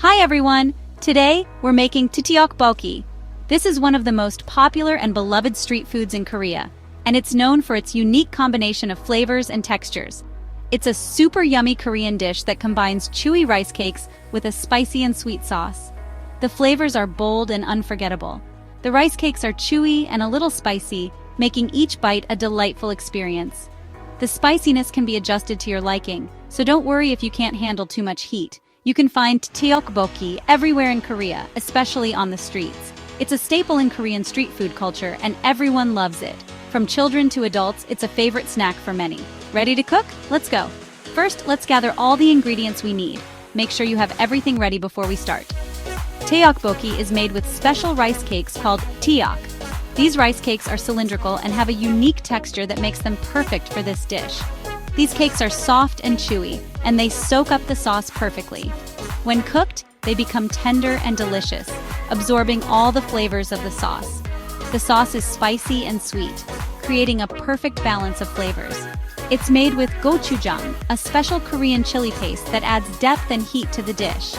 Hi everyone! Today, we're making tteokbokki. This is one of the most popular and beloved street foods in Korea, and it's known for its unique combination of flavors and textures. It's a super yummy Korean dish that combines chewy rice cakes with a spicy and sweet sauce. The flavors are bold and unforgettable. The rice cakes are chewy and a little spicy, making each bite a delightful experience. The spiciness can be adjusted to your liking, so don't worry if you can't handle too much heat. You can find tteokbokki everywhere in Korea, especially on the streets. It's a staple in Korean street food culture, and everyone loves it. From children to adults, it's a favorite snack for many. Ready to cook? Let's go. First, let's gather all the ingredients we need. Make sure you have everything ready before we start. Tteokbokki is made with special rice cakes called tteok. These rice cakes are cylindrical and have a unique texture that makes them perfect for this dish. These cakes are soft and chewy, and they soak up the sauce perfectly. When cooked, they become tender and delicious, absorbing all the flavors of the sauce. The sauce is spicy and sweet, creating a perfect balance of flavors. It's made with gochujang, a special Korean chili paste that adds depth and heat to the dish.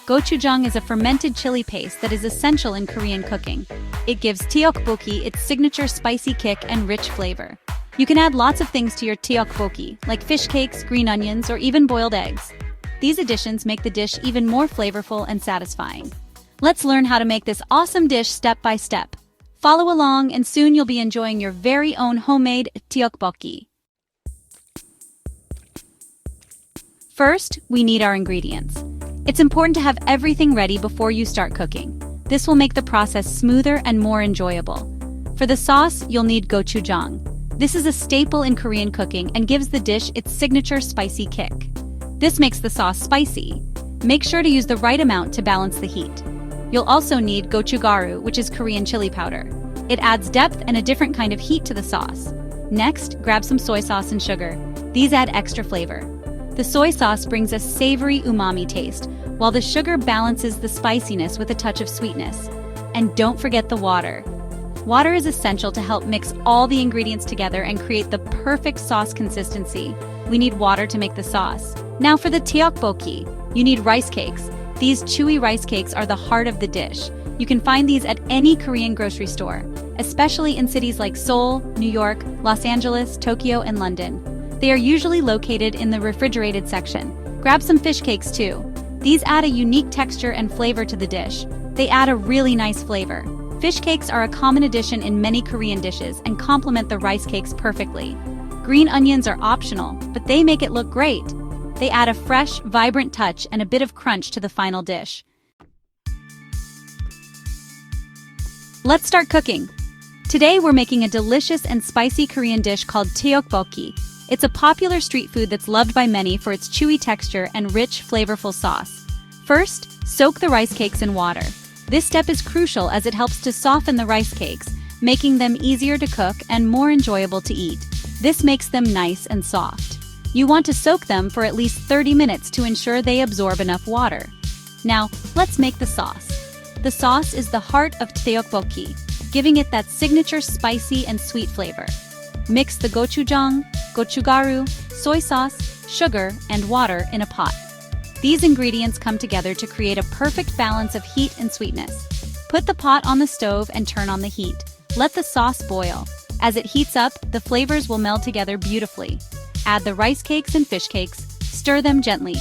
Gochujang is a fermented chili paste that is essential in Korean cooking. It gives tteokbokki its signature spicy kick and rich flavor. You can add lots of things to your tteokbokki, like fish cakes, green onions, or even boiled eggs. These additions make the dish even more flavorful and satisfying. Let's learn how to make this awesome dish step by step. Follow along, and soon you'll be enjoying your very own homemade tteokbokki. First, we need our ingredients. It's important to have everything ready before you start cooking. This will make the process smoother and more enjoyable. For the sauce, you'll need gochujang. This is a staple in Korean cooking and gives the dish its signature spicy kick. This makes the sauce spicy. Make sure to use the right amount to balance the heat. You'll also need gochugaru, which is Korean chili powder. It adds depth and a different kind of heat to the sauce. Next, grab some soy sauce and sugar. These add extra flavor. The soy sauce brings a savory umami taste, while the sugar balances the spiciness with a touch of sweetness. And don't forget the water. Water is essential to help mix all the ingredients together and create the perfect sauce consistency. We need water to make the sauce. Now for the tteokbokki, you need rice cakes. These chewy rice cakes are the heart of the dish. You can find these at any Korean grocery store, especially in cities like Seoul, New York, Los Angeles, Tokyo, and London. They are usually located in the refrigerated section. Grab some fish cakes too. These add a unique texture and flavor to the dish. They add a really nice flavor. Fish cakes are a common addition in many Korean dishes and complement the rice cakes perfectly. Green onions are optional, but they make it look great. They add a fresh, vibrant touch and a bit of crunch to the final dish. Let's start cooking. Today we're making a delicious and spicy Korean dish called tteokbokki. It's a popular street food that's loved by many for its chewy texture and rich, flavorful sauce. First, soak the rice cakes in water. This step is crucial as it helps to soften the rice cakes, making them easier to cook and more enjoyable to eat. This makes them nice and soft. You want to soak them for at least 30 minutes to ensure they absorb enough water. Now, let's make the sauce. The sauce is the heart of tteokbokki, giving it that signature spicy and sweet flavor. Mix the gochujang, gochugaru, soy sauce, sugar, and water in a pot. These ingredients come together to create a perfect balance of heat and sweetness. Put the pot on the stove and turn on the heat. Let the sauce boil. As it heats up, the flavors will meld together beautifully. Add the rice cakes and fish cakes. Stir them gently.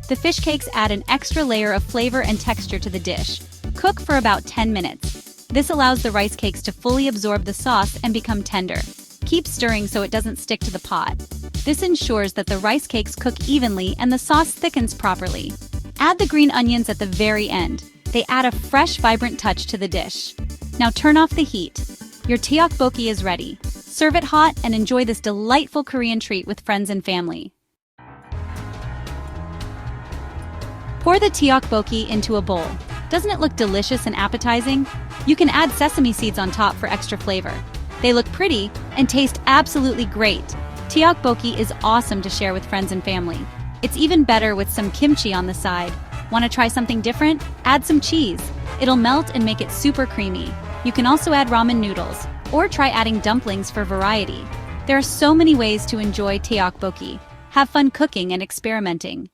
The fish cakes add an extra layer of flavor and texture to the dish. Cook for about 10 minutes. This allows the rice cakes to fully absorb the sauce and become tender. Keep stirring so it doesn't stick to the pot. This ensures that the rice cakes cook evenly and the sauce thickens properly. Add the green onions at the very end. They add a fresh, vibrant touch to the dish. Now turn off the heat. Your tteokbokki is ready. Serve it hot and enjoy this delightful Korean treat with friends and family. Pour the tteokbokki into a bowl. Doesn't it look delicious and appetizing? You can add sesame seeds on top for extra flavor. They look pretty and taste absolutely great. Tteokbokki is awesome to share with friends and family. It's even better with some kimchi on the side. Want to try something different? Add some cheese. It'll melt and make it super creamy. You can also add ramen noodles, or try adding dumplings for variety. There are so many ways to enjoy tteokbokki. Have fun cooking and experimenting.